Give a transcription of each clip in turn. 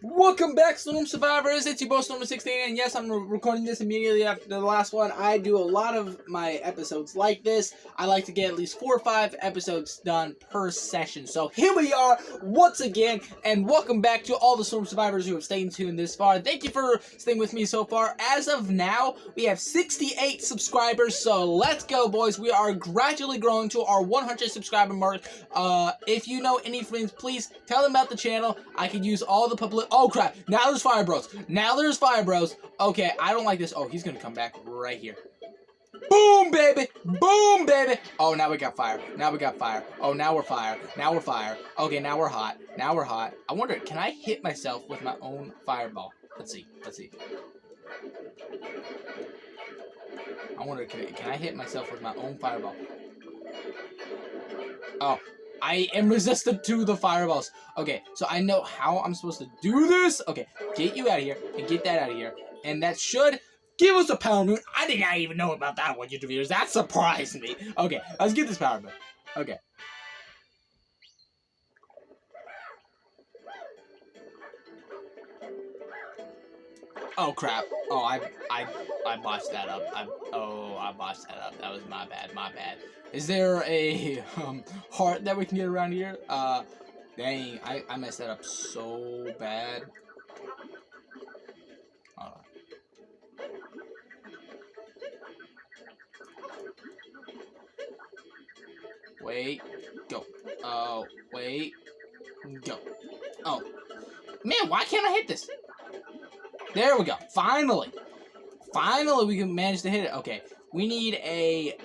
Welcome back, Storm Survivors. It's your boy Storm16, and yes, I'm recording this immediately after the last one. I do a lot of my episodes like this. I like to get at least 4 or 5 episodes done per session. So here we are once again, and welcome back to all the Storm Survivors who have stayed tuned this far. Thank you for staying with me so far. As of now, we have 68 subscribers, so let's go, boys. We are gradually growing to our 100 subscriber mark. If you know any friends, please tell them about the channel. I could use all the public. Oh crap, now there's Fire Bros. Now there's Fire Bros. Okay, I don't like this. Oh, he's gonna come back right here. Boom, baby. Boom, baby. Oh, now we got fire. Now we got fire. Oh, now we're fire. Now we're fire. Okay, now we're hot. Now we're hot. I wonder, can I hit myself with my own fireball? Let's see. Let's see. I wonder, can I hit myself with my own fireball? Oh. I am resistant to the fireballs. Okay, so I know how I'm supposed to do this. Okay, get you out of here and get that out of here. And that should give us a power moon. I did not even know about that one, YouTube viewers. That surprised me. Okay, let's get this power moon. Okay. Oh crap. Oh, I botched that up. I botched that up. That was my bad. My bad. Is there a heart that we can get around here? Dang, I messed that up so bad. Hold on. Wait, go. Oh, wait, go. Oh, man, why can't I hit this? There we go. Finally. Finally, we can manage to hit it. Okay, we need a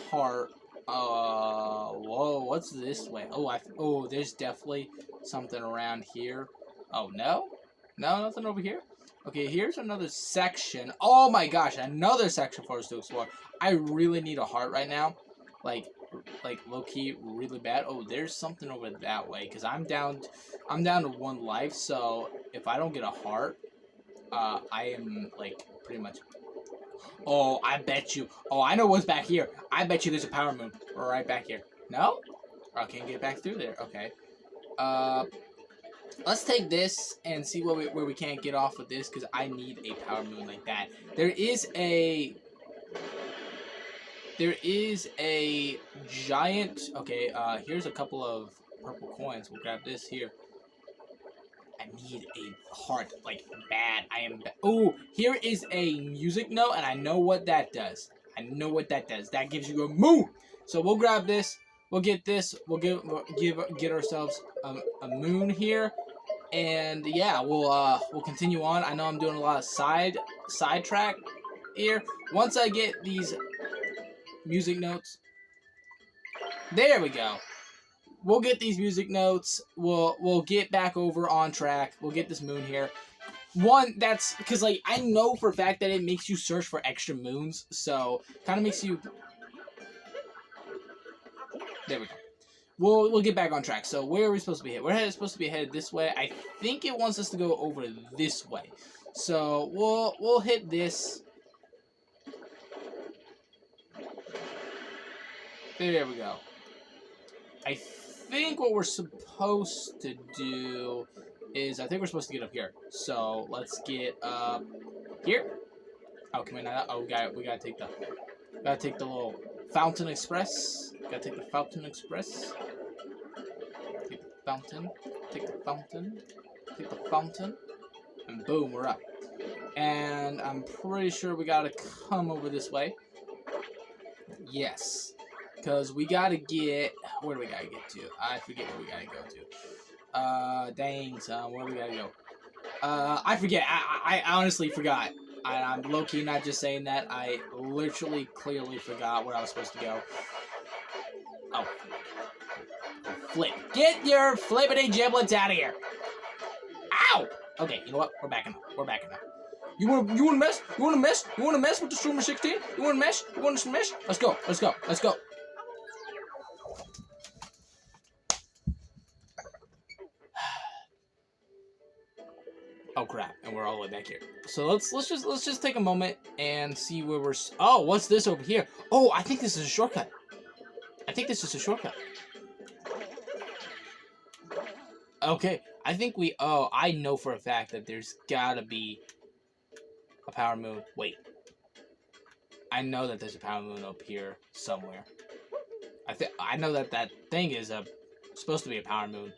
heart. Whoa, what's this way? Oh, there's definitely something around here. Oh, no? No, nothing over here? Okay, here's another section. Oh my gosh, another section for us to explore. I really need a heart right now. Like low-key really bad. Oh, there's something over that way, because I'm down to 1 life, so if I don't get a heart, I am, like, pretty much... Oh, I bet you... Oh, I know what's back here. I bet you there's a power moon right back here. No? I can't get back through there. Okay. Let's take this and see where we can't get off with this, because I need a power moon like that. There is a giant... Okay, here's a couple of purple coins. We'll grab this here. I need a heart, like, bad. Oh, here is a music note, and I know what that does. That gives you a moon. So we'll grab this. We'll get this. We'll get ourselves a moon here. And yeah, we'll continue on. I know I'm doing a lot of sidetrack here. Once I get these music notes, there we go. We'll get these music notes. We'll get back over on track. We'll get this moon here. One, that's because, like, I know for a fact that it makes you search for extra moons, so kind of makes you. There we go. We'll get back on track. So where are we supposed to be headed? We're supposed to be headed this way. I think it wants us to go over this way. So we'll hit this. There we go. I think what we're supposed to do is, I think we're supposed to get up here. So let's get up here. Oh, can we not? Oh, we gotta take the little Fountain Express. Gotta take the Fountain Express. Take the fountain. Take the fountain. Take the fountain. And boom, we're up. And I'm pretty sure we gotta come over this way. Yes. Because we gotta get... Where do we gotta get to? I forget where we gotta go to. Dang, son. Where do we gotta go? I forget. I honestly forgot. I'm low-key not just saying that. I literally, clearly forgot where I was supposed to go. Oh. Flip. Get your flippity giblets out of here. Ow! Okay, you know what? We're backing up. We're backing up. You wanna mess? You wanna mess? You wanna mess with the Streamer 16? You wanna mesh? You wanna smash? Let's go. Let's go. Let's go. Oh crap, and we're all the way back here. So let's just take a moment and see where we're... Oh, what's this over here? Oh, I think this is a shortcut. Okay, I think we... Oh, I know for a fact that there's gotta be a power moon. Wait. I know that there's a power moon up here somewhere. I know that that thing is supposed to be a power moon.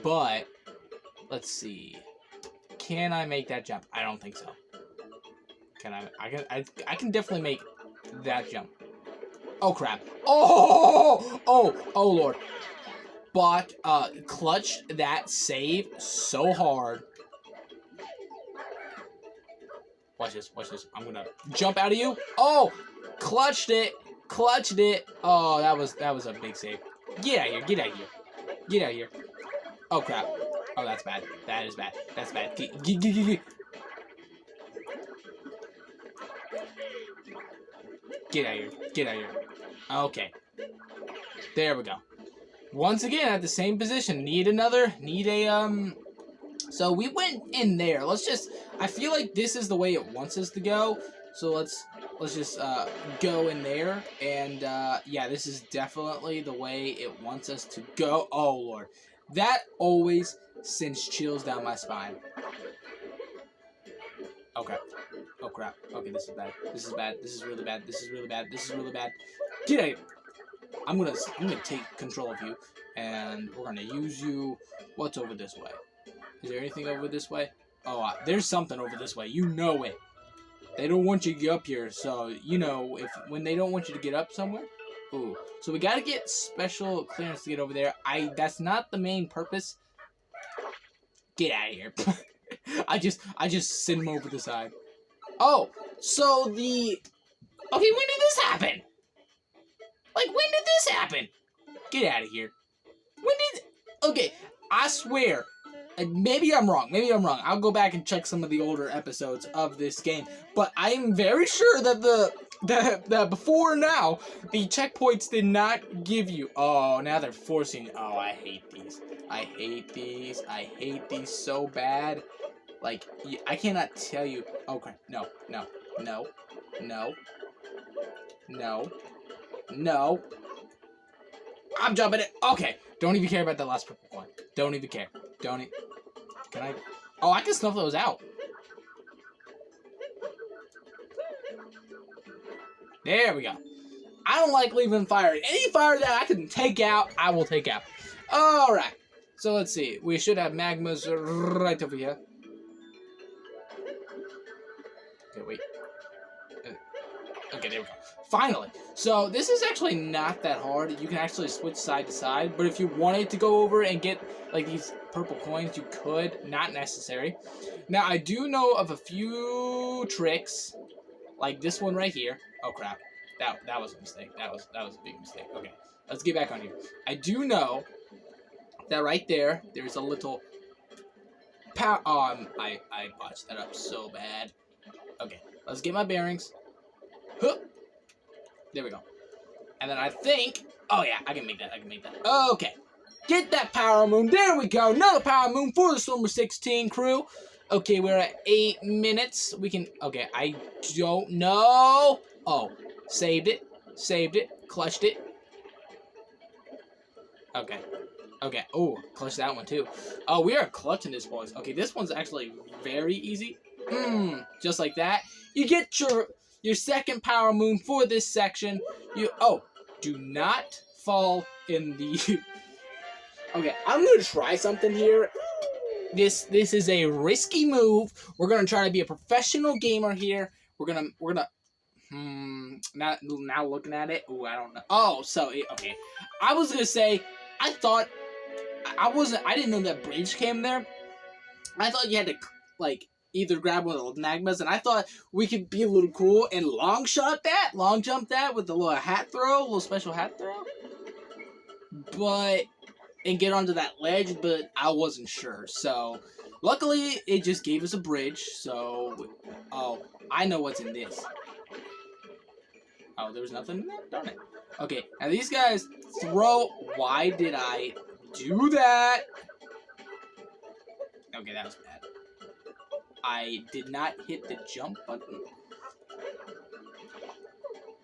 But, let's see. Can I make that jump? I don't think so. Can I? I can definitely make that jump. Oh, crap. Oh! Oh! Oh, Lord. But, clutched that save so hard. Watch this, watch this. I'm gonna jump out of you. Oh! Clutched it! Clutched it! Oh, that was a big save. Get out of here, get out of here. Get out of here. Oh, crap. Oh, that's bad. That is bad. That's bad. Get. Get out of here. Get out of here. Okay. There we go. Once again, at the same position. Need a, So we went in there. Let's just, I feel like this is the way it wants us to go. So let's just, go in there. And, yeah, this is definitely the way it wants us to go. Oh, Lord. That always sends chills down my spine. Okay. Oh, crap. Okay, this is bad. This is bad. This is really bad. This is really bad. This is really bad. Get out of here. I'm gonna take control of you, and we're gonna use you. What's over this way? Is there anything over this way? Oh, there's something over this way. You know it. They don't want you to get up here, so you know when they don't want you to get up somewhere. Ooh, so we gotta get special clearance to get over there. That's not the main purpose. Get out of here. I just send him over the side. Oh, so okay, when did this happen? Like, when did this happen? Get out of here. Okay, I swear, maybe I'm wrong. Maybe I'm wrong. I'll go back and check some of the older episodes of this game. But I am very sure that that before now, the checkpoints did not give you. Oh, now they're forcing. Oh, I hate these. I hate these. I hate these so bad. Like, I cannot tell you. Okay, no. No. I'm jumping it. Okay. Don't even care about that last purple one. Don't even care. Can I? Oh, I can snuff those out. There we go. I don't like leaving fire. Any fire that I can take out, I will take out. Alright. So let's see. We should have magmas right over here. Okay, wait. Okay, there we go. Finally. So this is actually not that hard. You can actually switch side to side. But if you wanted to go over and get like these purple coins, you could. Not necessary. Now I do know of a few tricks, like this one right here. Oh crap! That was a mistake. That was a big mistake. Okay, let's get back on here. I do know that right there's a little power. Oh, I botched that up so bad. Okay, let's get my bearings. Huh. There we go. And then I think, oh yeah, I can make that. Okay. Get that power moon. There we go. Another power moon for the Summer 16 crew. Okay, we're at 8 minutes. We can, okay, I don't know. Oh, saved it. Clutched it. Okay. Oh, clutched that one too. Oh, we are clutching this, boys. Okay, this one's actually very easy. Just like that. You get your second power moon for this section. Do not fall in the... Okay, I'm gonna try something here. This is a risky move. We're gonna try to be a professional gamer here. We're gonna now looking at it. Oh, I don't know. Oh, so okay. I was gonna say, I thought I didn't know that bridge came there. I thought you had to like either grab one of the magmas, and I thought we could be a little cool and long jump that with the little special hat throw. And get onto that ledge, but I wasn't sure. So, luckily, it just gave us a bridge. So, oh, I know what's in this. Oh, there was nothing in there? Darn it. Okay, now these guys throw. Why did I do that? Okay, that was bad. I did not hit the jump button.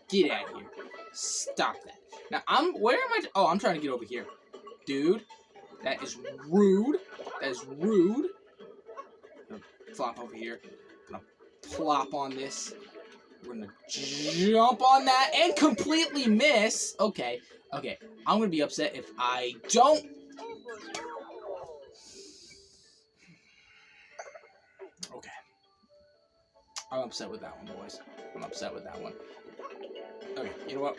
Get out of here. Stop that. Now, where am I? Oh, I'm trying to get over here. Dude, that is rude. That is rude. Gonna flop over here. Gonna plop on this. We're gonna jump on that and completely miss. Okay, okay. I'm gonna be upset if I don't. Okay. I'm upset with that one, boys. I'm upset with that one. Okay, you know what?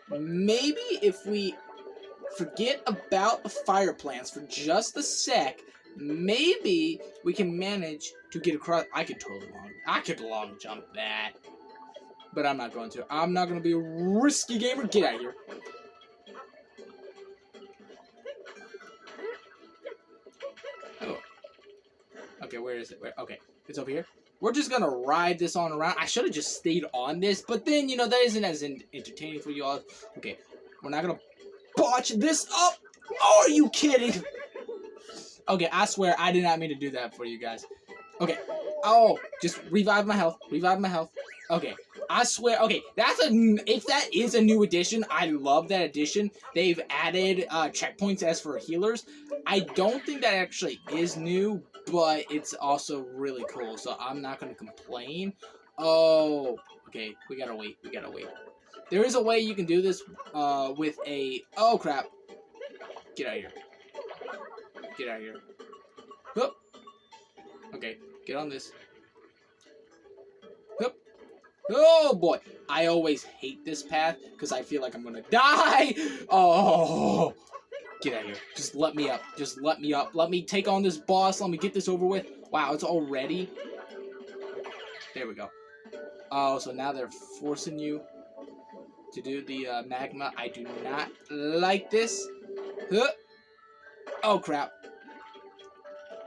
Maybe if we forget about the fire plants for just a sec, maybe we can manage to get across. I could long jump that. But I'm not going to. I'm not going to be a risky gamer. Get out of here. Oh. Okay, where is it? Okay, it's over here. We're just going to ride this on around. I should have just stayed on this. But then, you know, that isn't as entertaining for you all. Okay, we're not going to botch this up. Oh, are you kidding? Okay, I swear I did not mean to do that for you guys. Okay. Oh, just revive my health. Revive my health. Okay. I swear. Okay, if that is a new addition, I love that addition. They've added checkpoints as for healers. I don't think that actually is new, but it's also really cool. So I'm not gonna complain. Oh, okay. We gotta wait. We gotta wait. There is a way you can do this with a. Oh crap! Get out of here. Get out of here. Whoop. Okay, get on this. Whoop. Oh boy, I always hate this path because I feel like I'm gonna die. Oh, get out of here. Just let me up. Just let me up. Let me take on this boss. Let me get this over with. Wow, it's already. There we go. Oh, so now they're forcing you to do the magma. I do not like this. Huh. Oh crap.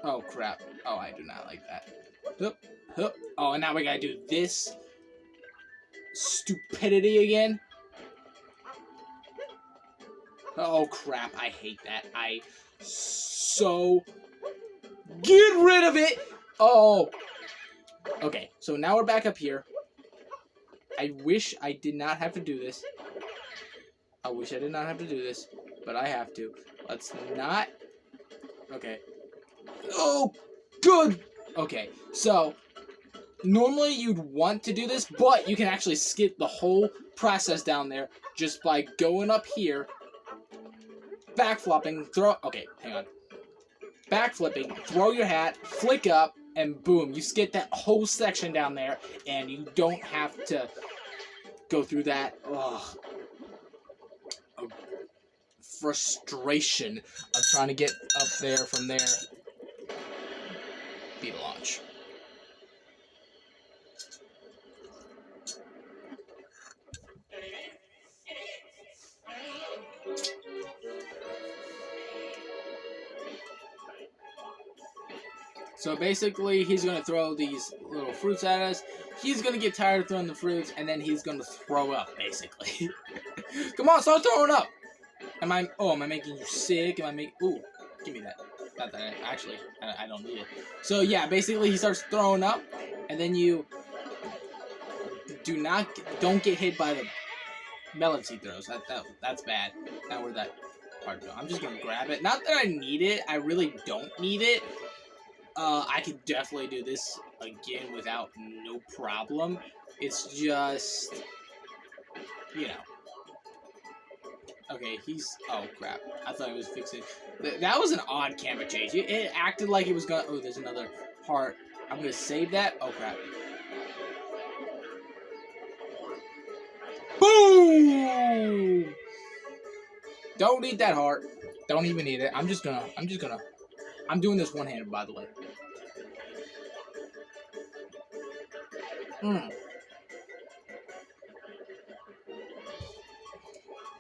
Oh crap. Oh, I do not like that. Hup, hup. Oh, and now we gotta do this stupidity again. Oh crap, I hate that. Get rid of it! Oh. Okay, so now we're back up here. I wish I did not have to do this. I wish I did not have to do this, but I have to. Let's not. Okay. Oh, good. Okay, so normally you'd want to do this, but you can actually skip the whole process down there just by going up here, backflipping, okay, hang on. Backflipping, throw your hat, flick up, and boom, you skip that whole section down there, and you don't have to go through that. Ugh. Frustration of trying to get up there from there. Beat launch. So basically, he's going to throw these little fruits at us. He's going to get tired of throwing the fruits, and then he's going to throw up, basically. Come on, start throwing up! Am I making you sick? Ooh, give me that. Not that, actually, I don't need it. So yeah, basically he starts throwing up, and then you don't get hit by the melon seed throws. That's bad. Now where'd that part go? I'm just going to grab it. Not that I need it. I really don't need it. I could definitely do this again without no problem. It's just, you know. Okay, oh crap. I thought he was fixing. That was an odd camera change. It acted like it was gonna. Oh, there's another heart. I'm gonna save that. Oh crap. Boom! Don't need that heart. Don't even need it. I'm doing this one-handed, by the way.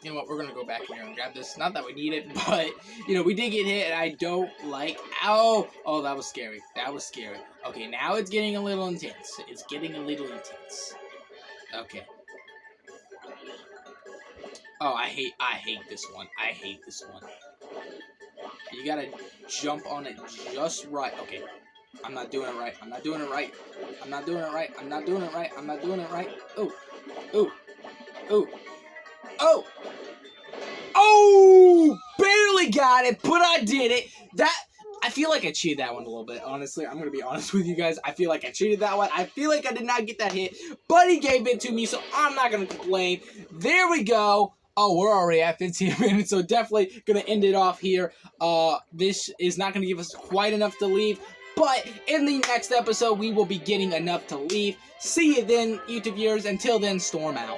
You know what, we're going to go back here and grab this. Not that we need it, but, you know, we did get hit, and I don't like... Oh, that was scary. That was scary. Okay, now it's getting a little intense. It's getting a little intense. Okay. Oh, I hate this one. I hate this one. You gotta jump on it just right. Okay. I'm not doing it right. I'm not doing it right. I'm not doing it right. I'm not doing it right. I'm not doing it right. Ooh. Ooh. Ooh. Oh! Oh! Barely got it, but I did it. I I feel like I cheated that one a little bit, honestly. I'm going to be honest with you guys. I feel like I cheated that one. I feel like I did not get that hit, but he gave it to me, so I'm not going to complain. There we go. Oh, we're already at 15 minutes, so definitely going to end it off here. This is not going to give us quite enough to leave, but in the next episode, we will be getting enough to leave. See you then, YouTube viewers. Until then, storm out.